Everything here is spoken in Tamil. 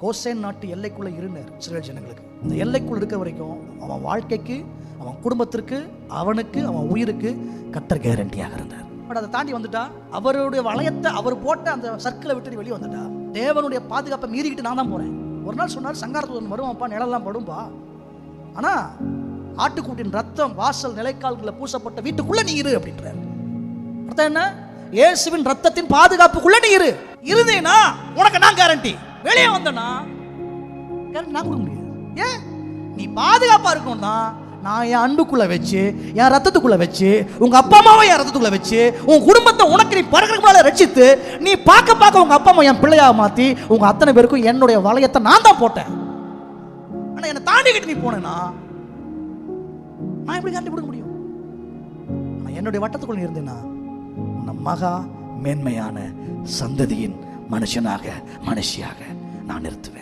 கோசேன் நாட்டு எல்லைக்குள்ள இருந்தார் இஸ்ரவேல் ஜனங்களுக்கு. இந்த எல்லைக்குள்ள இருக்க வரைக்கும் அவன் வாழ்க்கைக்கு, அவன் குடும்பத்திற்கு, அவனுக்கு, அவன் உயிருக்கு கர்த்தர் கேரண்டியாக இருந்தார். பட் அதை தாண்டி வந்துட்டா, அவருடைய வளையத்தை அவர் போட்ட அந்த சர்க்கிளை விட்டு வெளியே வந்துட்டா, தேவனுடைய பாதுகாப்பை மீறிக்கிட்டு நான் தான் போறேன். ஒரு நாள் சொன்னார், சங்காரத்துடன் வருவான்ப்பா, நிழல்லாம் படும்பா, ஆனா ஆட்டுக்குட்டின் ரத்தம் வாசல் நிலைக்கால்களை பூசப்பட்ட வீட்டுக்குள்ள நீ இரு அப்படின்றார். அர்த்தம் என்ன? இயேசுவின் ரத்தத்தின் பாதுகாப்புக்குள்ள நீ இரு. இருந்தேனா உனக்கு நான் கேரண்டி. வெளியே வந்தனா கேரண்டி நான் கொடுக்க முடியாது. ஏன்? நீ பாதுகாப்பா இருக்கணும்னா நான் என் அன்புக்குள்ள வச்சு, என் ரத்தத்துக்குள்ள வச்சு, உங்க அப்பா அம்மாவை என் ரத்தத்துக்குள்ள வச்சு, உன் குடும்பத்தை உனக்கு நீ பறக்கிறதுக்கு மேல ரட்சித்து, நீ பார்க்க உங்க அப்பா அம்மா என் பிள்ளையா மாத்தி, உங்க அத்தனை பேருக்கும் என்னுடைய வளையத்தை நான் தான் போட்டேன். ஆனா என்னை தாண்டிக்கிட்டு நீ போனேன்னா நான் எப்படி கேரண்டி கொடுக்க முடியும்? நான் என்னுடைய வட்டத்துக்குள்ள இருந்தேன்னா மகா மேன்மையான சந்ததியின் மனுஷனாக, மனுஷியாக நான் நிறுத்துவேன்.